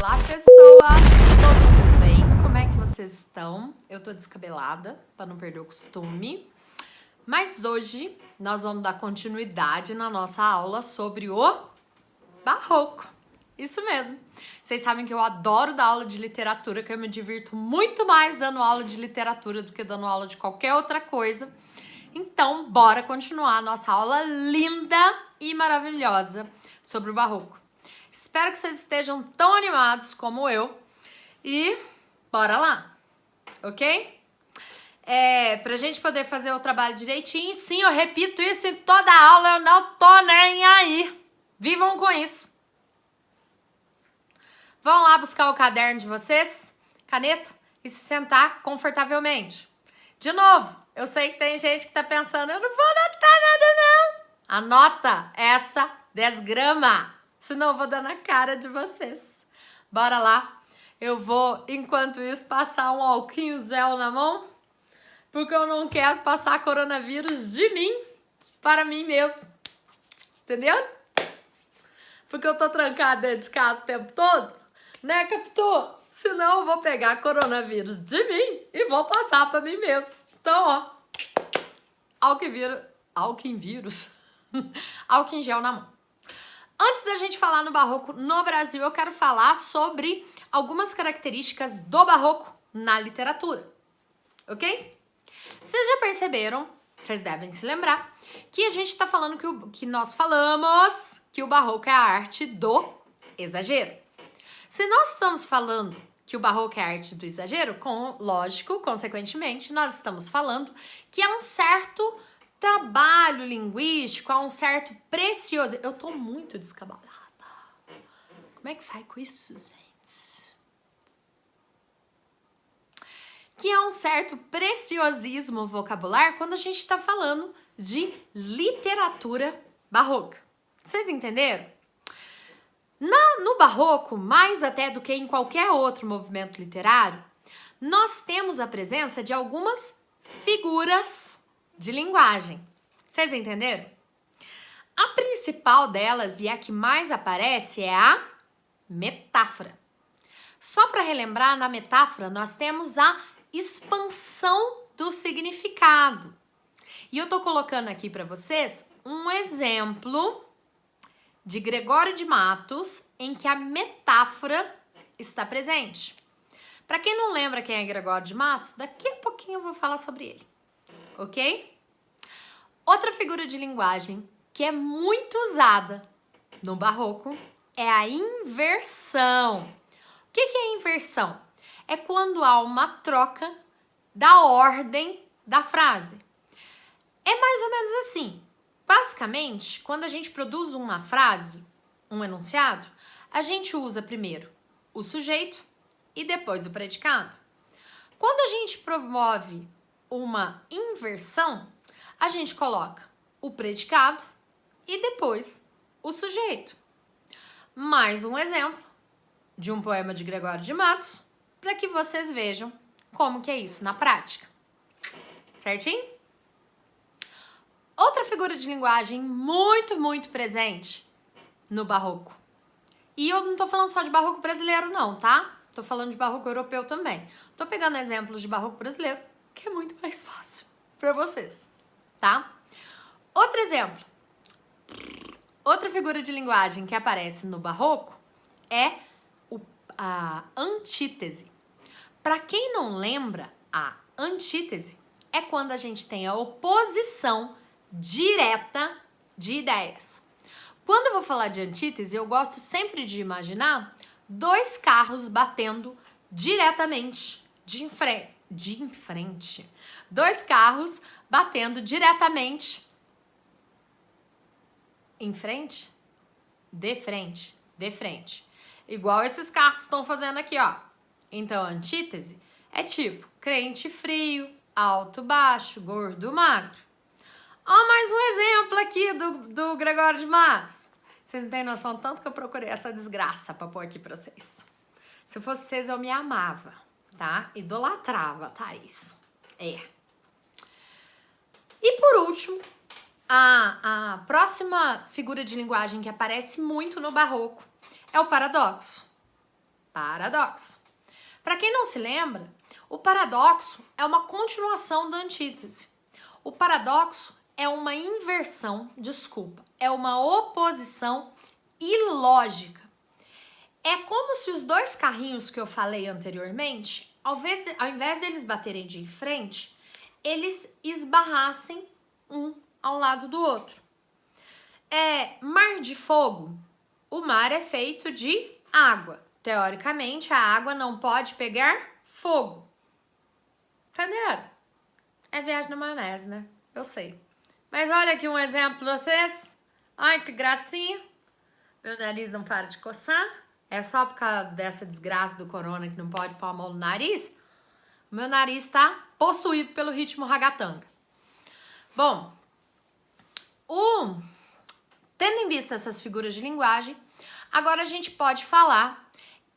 Olá, pessoas! Todo mundo bem? Como é que vocês estão? Eu tô descabelada, para não perder o costume. Mas hoje nós vamos dar continuidade na nossa aula sobre o barroco. Isso mesmo. Vocês sabem que eu adoro dar aula de literatura, que eu me divirto muito mais dando aula de literatura do que dando aula de qualquer outra coisa. Então, bora continuar a nossa aula linda e maravilhosa sobre o barroco. Espero que vocês estejam tão animados como eu e bora lá, ok? Pra gente poder fazer o trabalho direitinho, sim, eu repito isso em toda aula, eu não tô nem aí. Vivam com isso. Vão lá buscar o caderno de vocês, caneta, e se sentar confortavelmente. De novo, eu sei que tem gente que tá pensando, eu não vou anotar nada não. Anota essa desgrama, senão eu vou dar na cara de vocês. Bora lá. Eu vou, enquanto isso, passar um álcool gel na mão, porque eu não quero passar coronavírus de mim para mim mesmo. Entendeu? Porque eu tô trancada dentro de casa o tempo todo, né, Capitu? Senão eu vou pegar coronavírus de mim e vou passar para mim mesmo. Então, ó, álcool em gel na mão. Antes da gente falar no barroco no Brasil, eu quero falar sobre algumas características do barroco na literatura, ok? Vocês já perceberam, vocês devem se lembrar, que a gente tá falando que nós falamos que o barroco é a arte do exagero. Se nós estamos falando que o barroco é a arte do exagero, lógico, consequentemente, nós estamos falando que é um certo trabalho linguístico, há um certo precioso. Eu tô muito descabalada. Como é que faz com isso, gente? Que é um certo preciosismo vocabular quando a gente está falando de literatura barroca. Vocês entenderam? No barroco, mais até do que em qualquer outro movimento literário, nós temos a presença de algumas figuras de linguagem. Vocês entenderam? A principal delas e a que mais aparece é a metáfora. Só para relembrar, na metáfora nós temos a expansão do significado. E eu tô colocando aqui para vocês um exemplo de Gregório de Matos em que a metáfora está presente. Para quem não lembra quem é Gregório de Matos, daqui a pouquinho eu vou falar sobre ele, ok? Outra figura de linguagem que é muito usada no barroco é a inversão. O que é inversão? É quando há uma troca da ordem da frase. É mais ou menos assim. Basicamente, quando a gente produz uma frase, um enunciado, a gente usa primeiro o sujeito e depois o predicado. Quando a gente promove uma inversão, a gente coloca o predicado e depois o sujeito. Mais um exemplo de um poema de Gregório de Matos, para que vocês vejam como que é isso na prática. Certinho? Outra figura de linguagem muito, muito presente no barroco. E eu não tô falando só de barroco brasileiro não, tá? Tô falando de barroco europeu também. Tô pegando exemplos de barroco brasileiro, que é muito mais fácil para vocês, tá? Outro exemplo. Outra figura de linguagem que aparece no barroco é a antítese. Para quem não lembra, a antítese é quando a gente tem a oposição direta de ideias. Quando eu vou falar de antítese, eu gosto sempre de imaginar dois carros batendo diretamente de frente. Dois carros batendo diretamente em frente, de frente. Igual esses carros estão fazendo aqui, ó. Então, a antítese é tipo crente frio, alto baixo, gordo magro. Ó, mais um exemplo aqui do Gregório de Matos. Vocês não têm noção tanto que eu procurei essa desgraça pra pôr aqui pra vocês. Se fosse vocês, eu me amava, tá? Idolatrava, Thaís. É. E por último, a próxima figura de linguagem que aparece muito no barroco é o paradoxo. paradoxo. Para quem não se lembra, o paradoxo é uma continuação da antítese. O paradoxo é uma inversão, é uma oposição ilógica. É como se os dois carrinhos que eu falei anteriormente, ao invés deles baterem de frente, eles esbarrassem um ao lado do outro. Mar de fogo. O mar é feito de água. Teoricamente, a água não pode pegar fogo. Entenderam? É viagem na maionese, né? Eu sei. Mas olha aqui um exemplo pra vocês. Ai, que gracinha. Meu nariz não para de coçar. É só por causa dessa desgraça do corona que não pode pôr a mão no nariz. O meu nariz tá possuído pelo ritmo ragatanga. Bom, tendo em vista essas figuras de linguagem, agora a gente pode falar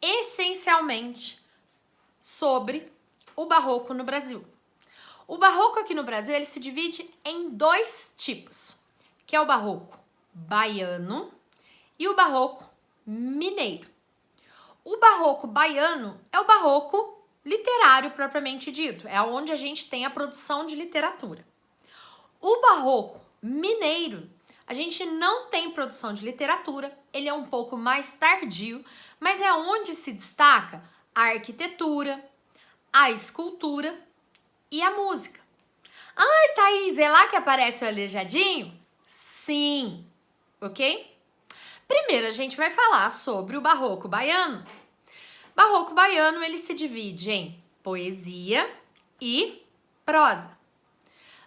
essencialmente sobre o barroco no Brasil. O barroco aqui no Brasil, ele se divide em dois tipos, que é o barroco baiano e o barroco mineiro. O barroco baiano é o barroco literário propriamente dito, é onde a gente tem a produção de literatura. O barroco mineiro, a gente não tem produção de literatura, ele é um pouco mais tardio, mas é onde se destaca a arquitetura, a escultura e a música. Ai, Thaís, é lá que aparece o Aleijadinho? Sim, ok? Primeiro a gente vai falar sobre o barroco baiano. Barroco baiano, ele se divide em poesia e prosa.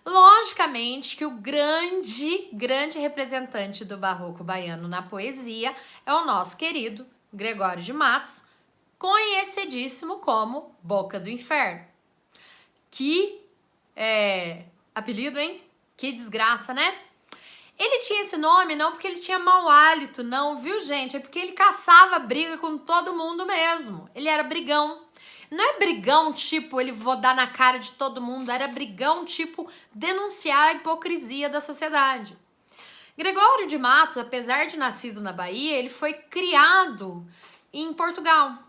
Logicamente que o grande representante do barroco baiano na poesia é o nosso querido Gregório de Matos, conhecidíssimo como Boca do Inferno. Que apelido, hein? Que desgraça, né? Ele tinha esse nome não porque ele tinha mau hálito, não, viu, gente? É porque ele caçava briga com todo mundo mesmo. Ele era brigão. Não é brigão tipo, ele vou dar na cara de todo mundo, era brigão tipo denunciar a hipocrisia da sociedade. Gregório de Matos, apesar de nascido na Bahia, ele foi criado em Portugal.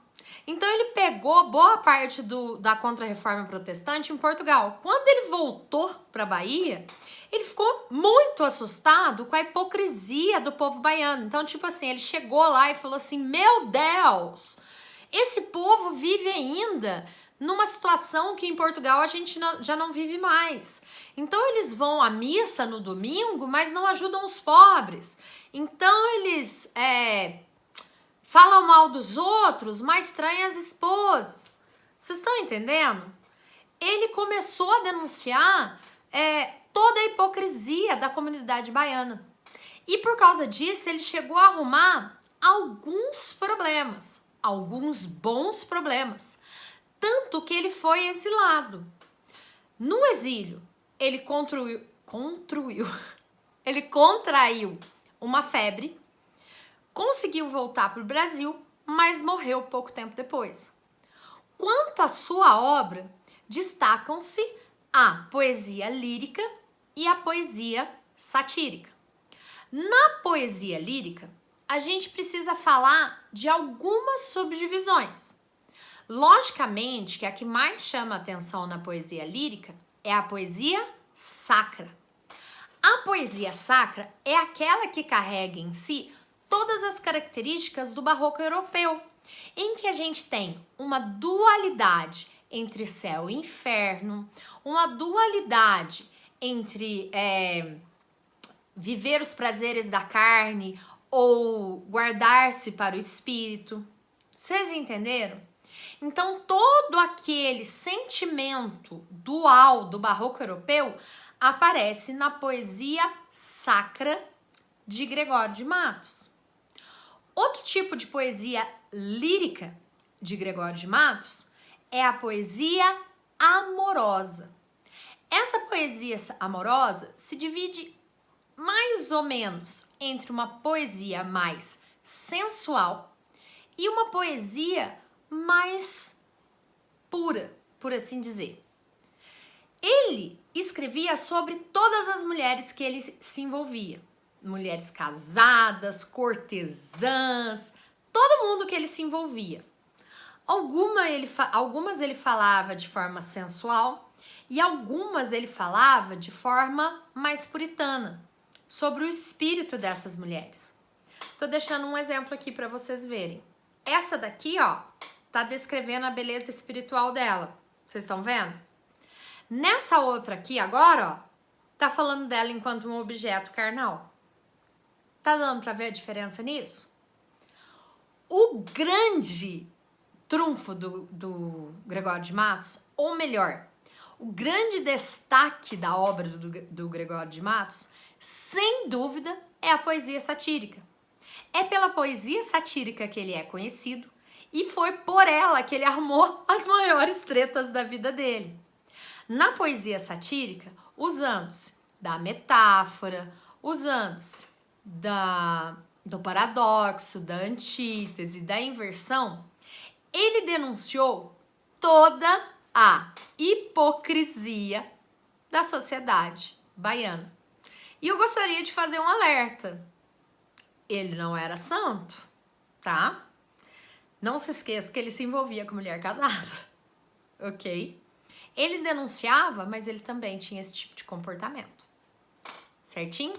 Então ele pegou boa parte da Contra-Reforma Protestante em Portugal. Quando ele voltou para a Bahia, ele ficou muito assustado com a hipocrisia do povo baiano. Então, tipo assim, ele chegou lá e falou assim, meu Deus, esse povo vive ainda numa situação que em Portugal a gente já não vive mais. Então eles vão à missa no domingo, mas não ajudam os pobres. Então eles falam mal dos outros, mas traem as esposas. Vocês estão entendendo? Ele começou a denunciar toda a hipocrisia da comunidade baiana. E por causa disso, ele chegou a arrumar alguns problemas, alguns bons problemas. Tanto que ele foi exilado. No exílio, ele contraiu uma febre, conseguiu voltar para o Brasil, mas morreu pouco tempo depois. Quanto à sua obra, destacam-se a poesia lírica e a poesia satírica. Na poesia lírica, a gente precisa falar de algumas subdivisões. Logicamente que a que mais chama atenção na poesia lírica é a poesia sacra. A poesia sacra é aquela que carrega em si todas as características do barroco europeu, em que a gente tem uma dualidade entre céu e inferno, uma dualidade entre viver os prazeres da carne ou guardar-se para o espírito. Vocês entenderam? Então, todo aquele sentimento dual do barroco europeu aparece na poesia sacra de Gregório de Matos. Outro tipo de poesia lírica de Gregório de Matos é a poesia amorosa. Essa poesia amorosa se divide mais ou menos entre uma poesia mais sensual e uma poesia mais pura, por assim dizer. Ele escrevia sobre todas as mulheres que ele se envolvia. Mulheres casadas, cortesãs, todo mundo que ele se envolvia. Algumas ele falava de forma sensual e algumas ele falava de forma mais puritana, sobre o espírito dessas mulheres. Tô deixando um exemplo aqui para vocês verem. Essa daqui, ó, tá descrevendo a beleza espiritual dela. Vocês estão vendo? Nessa outra aqui agora, ó, tá falando dela enquanto um objeto carnal. Tá dando pra ver a diferença nisso? O grande trunfo do Gregório de Matos, ou melhor, o grande destaque da obra do Gregório de Matos, sem dúvida, é a poesia satírica. É pela poesia satírica que ele é conhecido e foi por ela que ele arrumou as maiores tretas da vida dele. Na poesia satírica, usando-se da metáfora, usando-se do paradoxo, da antítese, da inversão, ele denunciou toda a hipocrisia da sociedade baiana. E eu gostaria de fazer um alerta. Ele não era santo, tá? Não se esqueça que ele se envolvia com mulher casada, ok? Ele denunciava, mas ele também tinha esse tipo de comportamento, certinho?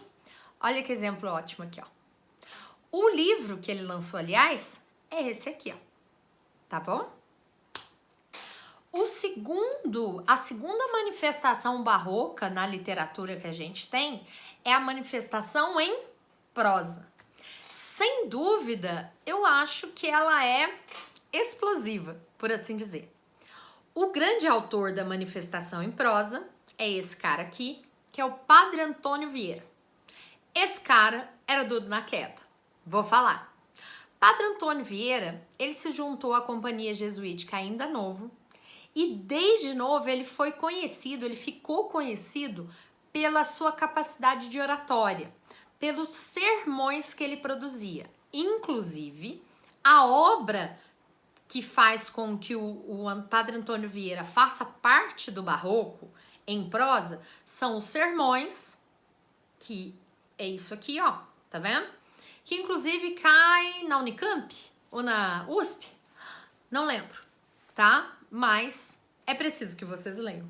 Olha que exemplo ótimo aqui, ó. O livro que ele lançou, aliás, é esse aqui, ó. Tá bom? A segunda manifestação barroca na literatura que a gente tem é a manifestação em prosa. Sem dúvida, eu acho que ela é explosiva, por assim dizer. O grande autor da manifestação em prosa é esse cara aqui, que é o Padre Antônio Vieira. Esse cara era duro na queda. Vou falar. Padre Antônio Vieira, ele se juntou à companhia jesuítica ainda novo e desde novo ele ficou conhecido pela sua capacidade de oratória, pelos sermões que ele produzia. Inclusive, a obra que faz com que o Padre Antônio Vieira faça parte do barroco em prosa são os sermões, que é isso aqui, ó, tá vendo? Que inclusive cai na Unicamp ou na USP, não lembro, tá? Mas é preciso que vocês leiam.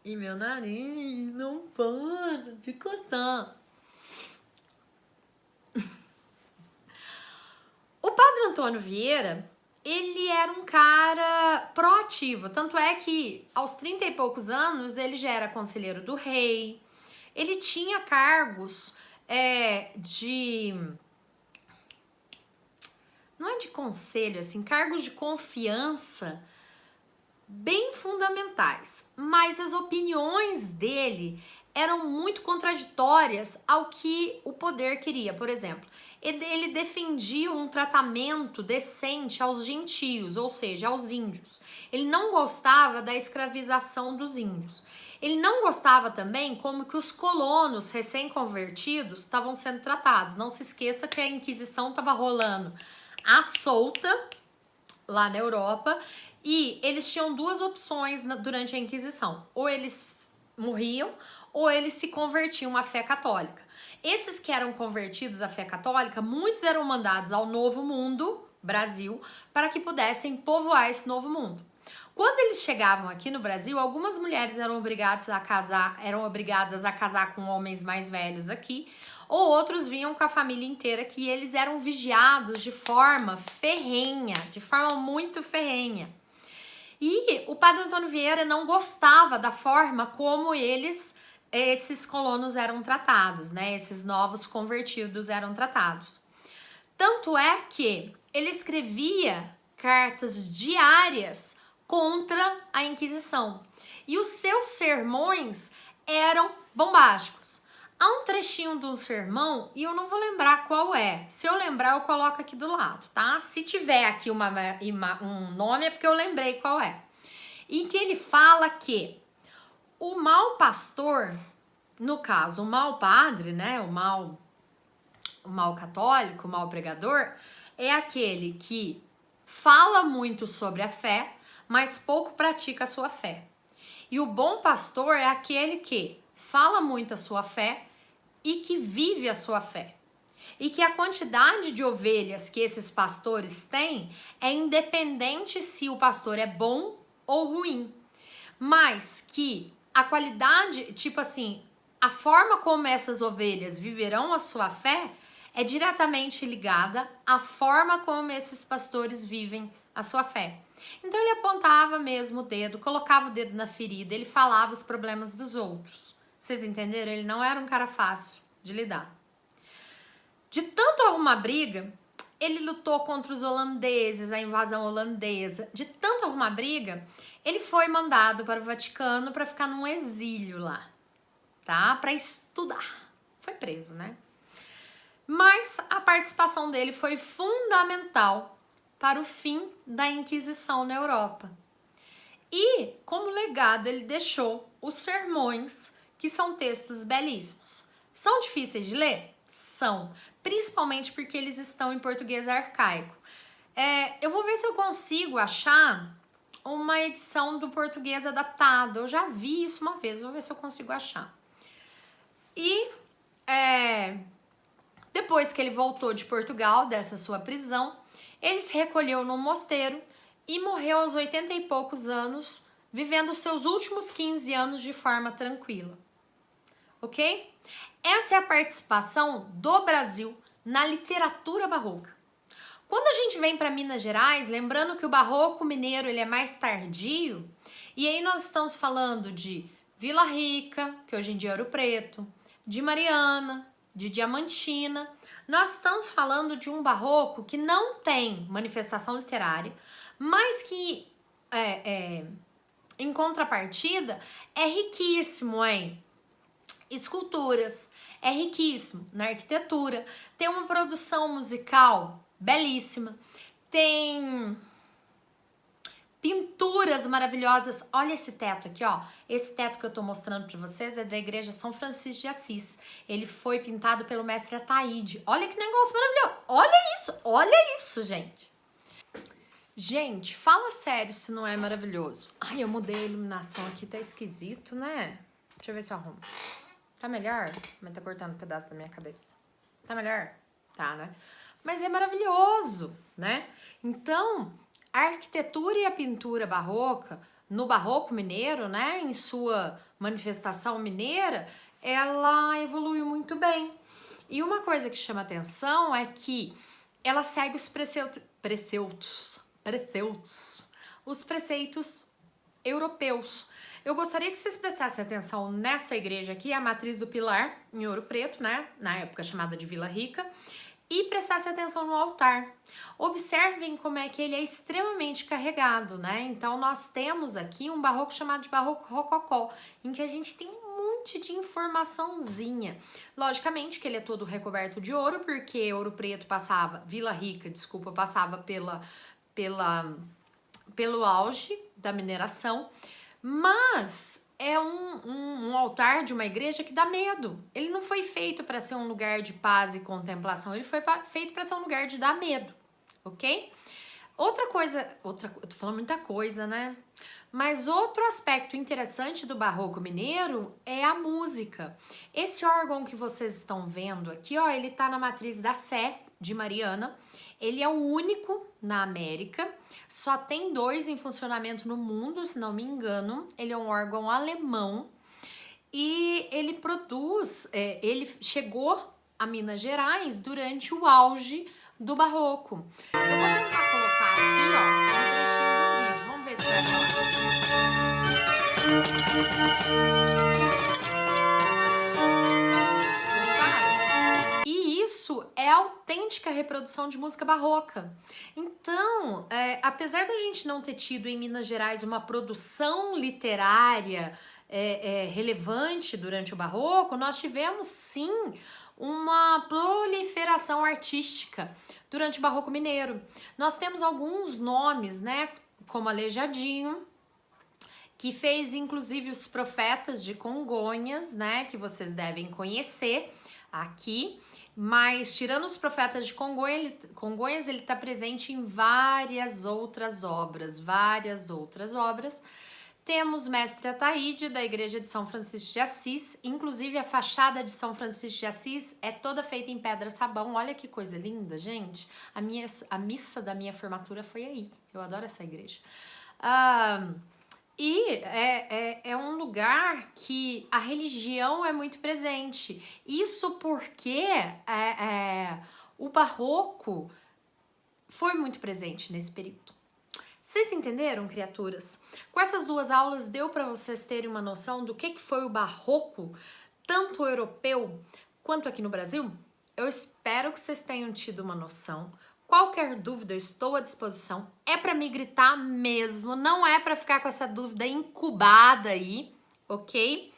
E meu nariz não para de coçar. O Padre Antônio Vieira, ele era um cara proativo, tanto é que aos 30 e poucos anos ele já era conselheiro do rei, ele tinha cargos não é de conselho, assim, cargos de confiança bem fundamentais, mas as opiniões dele eram muito contraditórias ao que o poder queria. Por exemplo, ele defendia um tratamento decente aos gentios, ou seja, aos índios. Ele não gostava da escravização dos índios. Ele não gostava também como que os colonos recém-convertidos estavam sendo tratados. Não se esqueça que a Inquisição estava rolando à solta lá na Europa e eles tinham duas opções durante a Inquisição. Ou eles morriam ou eles se convertiam à fé católica. Esses que eram convertidos à fé católica, muitos eram mandados ao Novo Mundo, Brasil, para que pudessem povoar esse Novo Mundo. Quando eles chegavam aqui no Brasil, algumas mulheres eram obrigadas a casar com homens mais velhos aqui, ou outros vinham com a família inteira, que eles eram vigiados de forma ferrenha, de forma muito ferrenha. E o Padre Antônio Vieira não gostava da forma como esses colonos eram tratados, né? Esses novos convertidos eram tratados. Tanto é que ele escrevia cartas diárias contra a Inquisição. E os seus sermões eram bombásticos. Há um trechinho do sermão, e eu não vou lembrar qual é. Se eu lembrar, eu coloco aqui do lado, tá? Se tiver aqui um nome, é porque eu lembrei qual é. Em que ele fala que o mau pastor, no caso, o mau padre, né? O mau católico, o mau pregador, é aquele que fala muito sobre a fé, mas pouco pratica a sua fé. E o bom pastor é aquele que fala muito a sua fé e que vive a sua fé. e que a quantidade de ovelhas que esses pastores têm é independente se o pastor é bom ou ruim, mas que a qualidade, tipo assim, a forma como essas ovelhas viverão a sua fé é diretamente ligada à forma como esses pastores vivem a sua fé. Então ele apontava mesmo o dedo, colocava o dedo na ferida, ele falava os problemas dos outros. Vocês entenderam? Ele não era um cara fácil de lidar. De tanto arrumar briga, ele lutou contra os holandeses, a invasão holandesa. De tanto arrumar briga, ele foi mandado para o Vaticano para ficar num exílio lá, tá? Para estudar. Foi preso, né? Mas a participação dele foi fundamental para o fim da Inquisição na Europa. E, como legado, ele deixou os sermões, que são textos belíssimos. São difíceis de ler? São, principalmente porque eles estão em português arcaico. Eu vou ver se eu consigo achar uma edição do português adaptado. Eu já vi isso uma vez, vou ver se eu consigo achar. E depois que ele voltou de Portugal, dessa sua prisão, ele se recolheu num mosteiro e morreu aos 80 e poucos anos, vivendo os seus últimos 15 anos de forma tranquila. Ok? Essa é a participação do Brasil na literatura barroca. Quando a gente vem para Minas Gerais, lembrando que o barroco mineiro ele é mais tardio, e aí nós estamos falando de Vila Rica, que hoje em dia é Ouro Preto, de Mariana, de Diamantina, nós estamos falando de um barroco que não tem manifestação literária, mas que, em contrapartida, é riquíssimo em esculturas, é riquíssimo na arquitetura, tem uma produção musical belíssima, tem pinturas maravilhosas. Olha esse teto aqui, ó. Esse teto que eu tô mostrando pra vocês é da igreja São Francisco de Assis. Ele foi pintado pelo mestre Ataíde. Olha que negócio maravilhoso. Olha isso, gente. Gente, fala sério se não é maravilhoso. Ai, eu mudei a iluminação aqui, tá esquisito, né? Deixa eu ver se eu arrumo. Tá melhor? Mas tá cortando um pedaço da minha cabeça. Tá melhor? Tá, né? Mas é maravilhoso, né? Então, a arquitetura e a pintura barroca, no barroco mineiro, né, em sua manifestação mineira, ela evoluiu muito bem. E uma coisa que chama atenção é que ela segue os preceitos europeus. Eu gostaria que vocês prestassem atenção nessa igreja aqui, a Matriz do Pilar, em Ouro Preto, né, na época chamada de Vila Rica, e prestassem atenção no altar. Observem como é que ele é extremamente carregado, né? Então nós temos aqui um barroco chamado de barroco rococó, em que a gente tem um monte de informaçãozinha. Logicamente que ele é todo recoberto de ouro, porque Ouro Preto Vila Rica, passava pelo auge da mineração, mas é um altar de uma igreja que dá medo. Ele não foi feito para ser um lugar de paz e contemplação, ele foi feito para ser um lugar de dar medo, ok? Eu tô falando muita coisa, né? Mas outro aspecto interessante do barroco mineiro é a música. Esse órgão que vocês estão vendo aqui, ó, ele tá na matriz da Sé de Mariana. Ele é o único na América, só tem 2 em funcionamento no mundo, se não me engano. Ele é um órgão alemão e ele ele chegou a Minas Gerais durante o auge do barroco. Eu vou tentar colocar aqui, ó, um trechinho do vídeo, vamos ver se vai falar. E isso é autêntica reprodução de música barroca. Então, apesar da gente não ter tido em Minas Gerais uma produção literária relevante durante o barroco, nós tivemos sim uma proliferação artística durante o barroco mineiro. Nós temos alguns nomes, né, como Aleijadinho, que fez inclusive os Profetas de Congonhas, né, que vocês devem conhecer aqui. Mas tirando os Profetas de Congonhas, ele está presente em várias outras obras. temos Mestre Ataíde, da Igreja de São Francisco de Assis. Inclusive, a fachada de São Francisco de Assis é toda feita em pedra-sabão. Olha que coisa linda, gente. A missa da minha formatura foi aí. Eu adoro essa igreja. E é um lugar que a religião é muito presente. Isso porque o barroco foi muito presente nesse período. Vocês entenderam, criaturas? Com essas duas aulas deu para vocês terem uma noção do que foi o barroco, tanto europeu quanto aqui no Brasil? Eu espero que vocês tenham tido uma noção. Qualquer dúvida, eu estou à disposição. É para me gritar mesmo, não é para ficar com essa dúvida incubada aí, ok?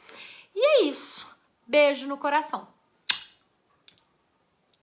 E é isso. Beijo no coração.